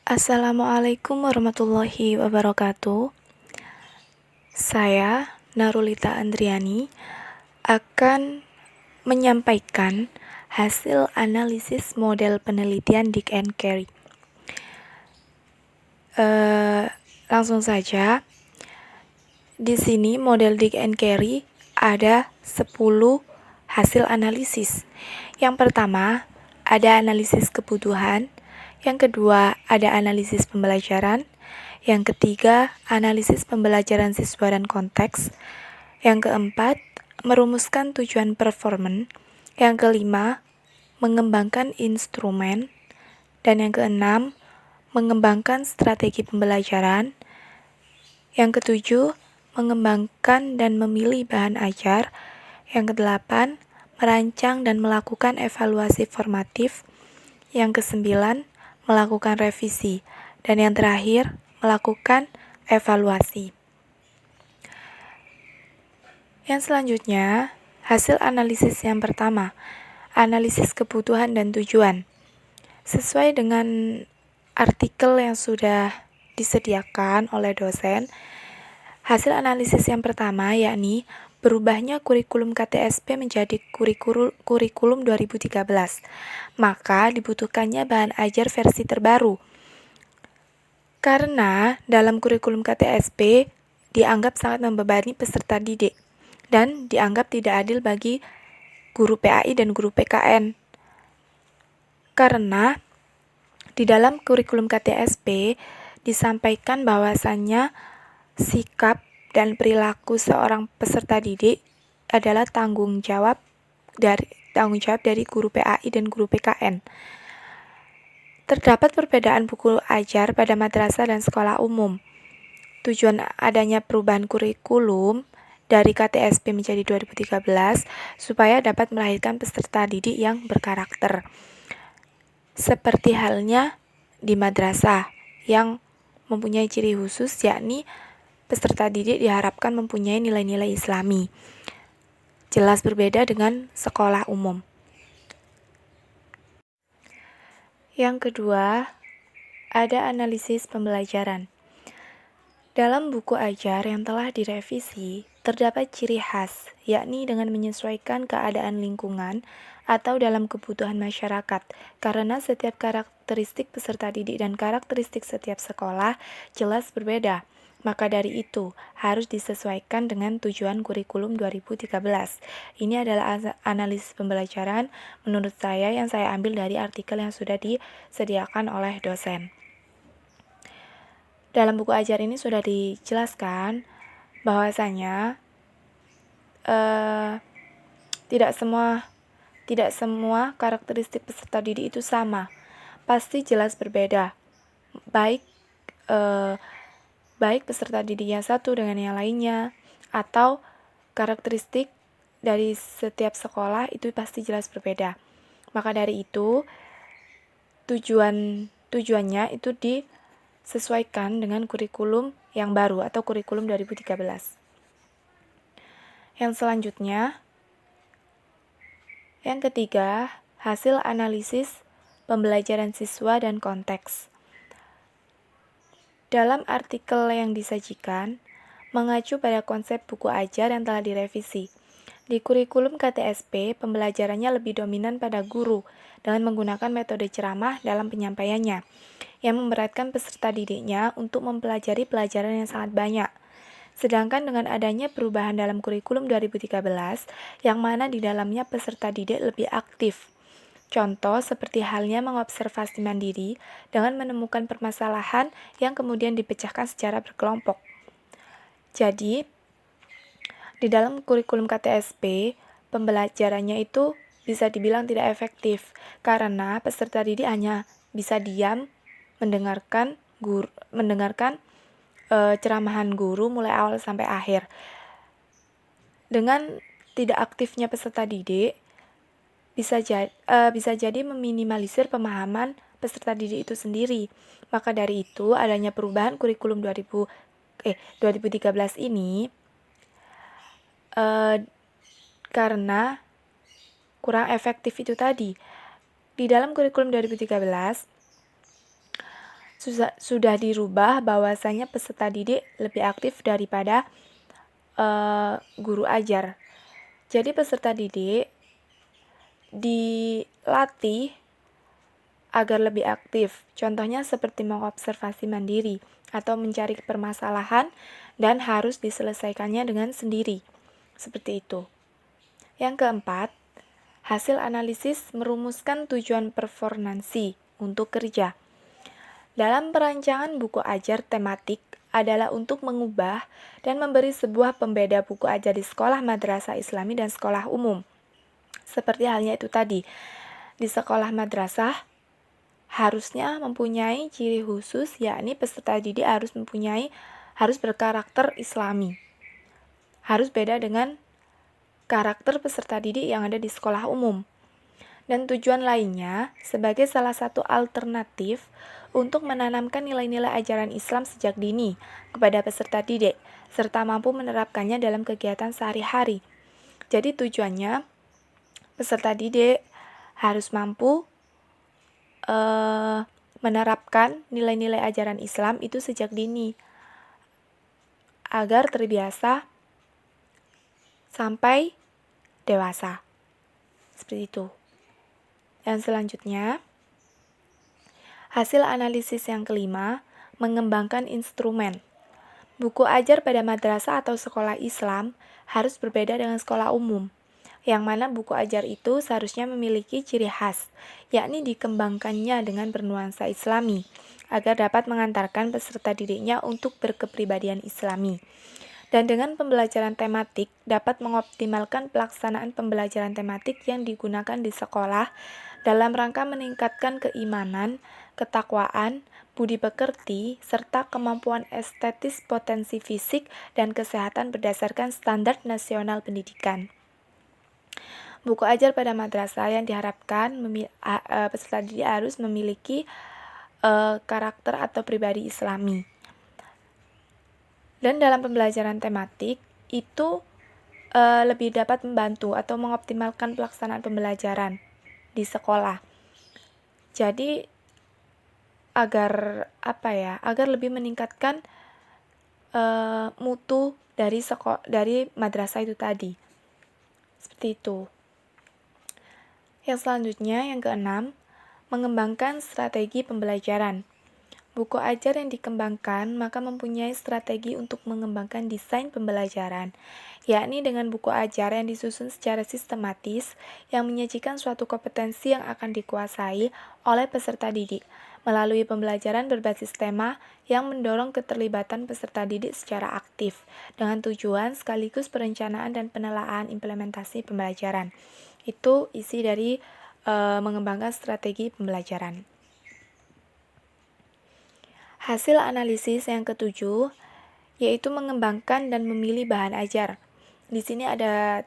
Assalamualaikum warahmatullahi wabarakatuh. Saya, Narulita Andriani, akan menyampaikan hasil analisis model penelitian Dick and Carey. Langsung saja. Di sini model Dick and Carey ada 10 hasil analisis. Yang pertama, ada analisis kebutuhan. Yang kedua, ada analisis pembelajaran. Yang ketiga, analisis pembelajaran siswa dan konteks. Yang keempat, merumuskan tujuan performan. Yang kelima, mengembangkan instrumen. Dan yang keenam, mengembangkan strategi pembelajaran. Yang ketujuh, mengembangkan dan memilih bahan ajar. Yang kedelapan, merancang dan melakukan evaluasi formatif. Yang kesembilan, melakukan revisi. Dan yang terakhir, melakukan evaluasi. Yang selanjutnya, hasil analisis yang pertama, analisis kebutuhan dan tujuan. Sesuai dengan artikel yang sudah disediakan oleh dosen, hasil analisis yang pertama yakni berubahnya kurikulum KTSP menjadi kurikulum 2013. Maka dibutuhkannya bahan ajar versi terbaru. Karena dalam kurikulum KTSP dianggap sangat membebani peserta didik dan dianggap tidak adil bagi guru PAI dan guru PKN. Karena di dalam kurikulum KTSP disampaikan bahwasannya sikap dan perilaku seorang peserta didik adalah tanggung jawab dari guru PAI dan guru PKN. Terdapat perbedaan buku ajar pada madrasah dan sekolah umum. Tujuan adanya perubahan kurikulum dari KTSP menjadi 2013 supaya dapat melahirkan peserta didik yang berkarakter. Seperti halnya di madrasah yang mempunyai ciri khusus, yakni peserta didik diharapkan mempunyai nilai-nilai Islami. Jelas berbeda dengan sekolah umum. Yang kedua, ada analisis pembelajaran. Dalam buku ajar yang telah direvisi, terdapat ciri khas, yakni dengan menyesuaikan keadaan lingkungan atau dalam kebutuhan masyarakat, karena setiap karakteristik peserta didik dan karakteristik setiap sekolah jelas berbeda. Maka dari itu, harus disesuaikan dengan tujuan kurikulum 2013. Ini adalah analisis pembelajaran menurut saya yang saya ambil dari artikel yang sudah disediakan oleh dosen. Dalam buku ajar ini sudah dijelaskan bahwasanya tidak semua karakteristik peserta didik itu sama. Pasti jelas berbeda. Baik peserta didik yang satu dengan yang lainnya, atau karakteristik dari setiap sekolah itu pasti jelas berbeda. Maka dari itu, tujuannya itu disesuaikan dengan kurikulum yang baru atau kurikulum 2013. Yang selanjutnya, yang ketiga, hasil analisis pembelajaran siswa dan konteks. Dalam artikel yang disajikan, mengacu pada konsep buku ajar yang telah direvisi. Di kurikulum KTSP, pembelajarannya lebih dominan pada guru dengan menggunakan metode ceramah dalam penyampaiannya, yang memberatkan peserta didiknya untuk mempelajari pelajaran yang sangat banyak. Sedangkan dengan adanya perubahan dalam kurikulum 2013, yang mana di dalamnya peserta didik lebih aktif. Contoh seperti halnya mengobservasi mandiri dengan menemukan permasalahan yang kemudian dipecahkan secara berkelompok. Jadi, di dalam kurikulum KTSP, pembelajarannya itu bisa dibilang tidak efektif karena peserta didik hanya bisa diam mendengarkan ceramahan guru mulai awal sampai akhir. Dengan tidak aktifnya peserta didik, bisa jadi meminimalisir pemahaman peserta didik itu sendiri. Maka dari itu, adanya perubahan kurikulum 2013 ini karena kurang efektif itu tadi. Di dalam kurikulum 2013 sudah dirubah bahwasanya peserta didik lebih aktif daripada guru ajar. Jadi peserta didik dilatih agar lebih aktif. Contohnya seperti mengobservasi mandiri atau mencari permasalahan dan harus diselesaikannya dengan sendiri. Seperti itu. Yang keempat, hasil analisis merumuskan tujuan performansi untuk kerja. Dalam perancangan buku ajar tematik adalah untuk mengubah dan memberi sebuah pembeda buku ajar di sekolah madrasah Islami dan sekolah umum. Seperti halnya itu tadi, di sekolah madrasah harusnya mempunyai ciri khusus, yakni peserta didik harus berkarakter Islami. Harus beda dengan karakter peserta didik yang ada di sekolah umum. Dan tujuan lainnya sebagai salah satu alternatif untuk menanamkan nilai-nilai ajaran Islam sejak dini kepada peserta didik, serta mampu menerapkannya dalam kegiatan sehari-hari. Jadi tujuannya peserta didik harus mampu menerapkan nilai-nilai ajaran Islam itu sejak dini agar terbiasa sampai dewasa. Seperti itu. Yang selanjutnya, hasil analisis yang kelima, mengembangkan instrumen. Buku ajar pada madrasah atau sekolah Islam harus berbeda dengan sekolah umum, yang mana buku ajar itu seharusnya memiliki ciri khas, yakni dikembangkannya dengan bernuansa Islami, agar dapat mengantarkan peserta didiknya untuk berkepribadian Islami. Dan dengan pembelajaran tematik, dapat mengoptimalkan pelaksanaan pembelajaran tematik yang digunakan di sekolah dalam rangka meningkatkan keimanan, ketakwaan, budi pekerti, serta kemampuan estetis, potensi fisik, dan kesehatan berdasarkan standar nasional pendidikan. Buku ajar pada madrasah yang diharapkan peserta didik harus memiliki karakter atau pribadi Islami. Dan dalam pembelajaran tematik itu lebih dapat membantu atau mengoptimalkan pelaksanaan pembelajaran di sekolah. Jadi agar lebih meningkatkan mutu dari madrasah itu tadi. Seperti itu. Yang selanjutnya, yang keenam, mengembangkan strategi pembelajaran. Buku ajar yang dikembangkan maka mempunyai strategi untuk mengembangkan desain pembelajaran, yakni dengan buku ajar yang disusun secara sistematis yang menyajikan suatu kompetensi yang akan dikuasai oleh peserta didik, melalui pembelajaran berbasis tema yang mendorong keterlibatan peserta didik secara aktif, dengan tujuan sekaligus perencanaan dan penelaahan implementasi pembelajaran. Itu isi dari mengembangkan strategi pembelajaran. Hasil analisis yang ketujuh yaitu mengembangkan dan memilih bahan ajar. Di sini ada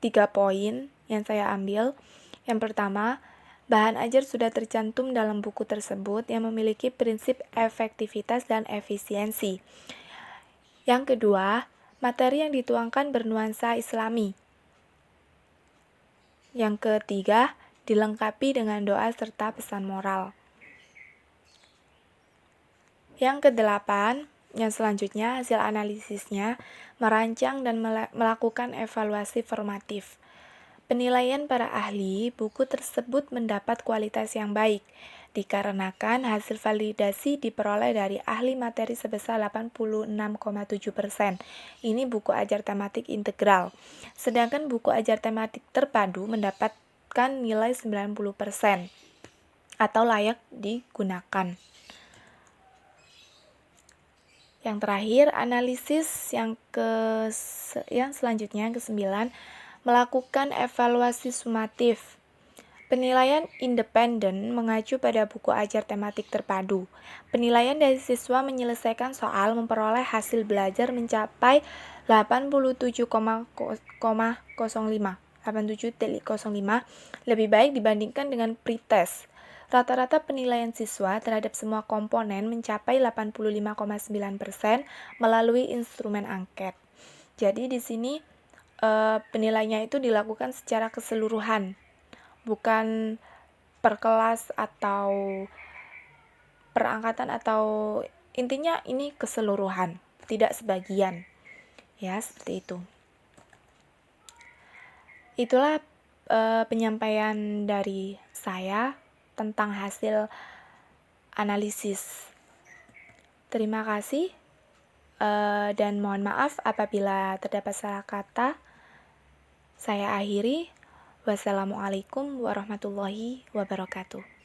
3 poin yang saya ambil. Yang pertama, bahan ajar sudah tercantum dalam buku tersebut yang memiliki prinsip efektivitas dan efisiensi. Yang kedua, materi yang dituangkan bernuansa Islami. Yang ketiga, dilengkapi dengan doa serta pesan moral. Yang kedelapan, yang selanjutnya hasil analisisnya merancang dan melakukan evaluasi formatif. Penilaian para ahli buku tersebut mendapat kualitas yang baik, dikarenakan hasil validasi diperoleh dari ahli materi sebesar 86,7%. Ini buku ajar tematik integral. Sedangkan buku ajar tematik terpadu mendapatkan nilai 90% atau layak digunakan. Yang terakhir, analisis yang selanjutnya, yang ke-9, melakukan evaluasi sumatif. Penilaian independen mengacu pada buku ajar tematik terpadu. Penilaian dari siswa menyelesaikan soal memperoleh hasil belajar mencapai 87,05 lebih baik dibandingkan dengan pretest. Rata-rata penilaian siswa terhadap semua komponen mencapai 85,9% melalui instrumen angket. Jadi di sini penilaiannya itu dilakukan secara keseluruhan, bukan per kelas atau perangkatan atau intinya ini keseluruhan, tidak sebagian. Ya, seperti itu. Itulah penyampaian dari saya tentang hasil analisis. Terima kasih dan mohon maaf apabila terdapat salah kata. Saya akhiri. Wassalamualaikum warahmatullahi wabarakatuh.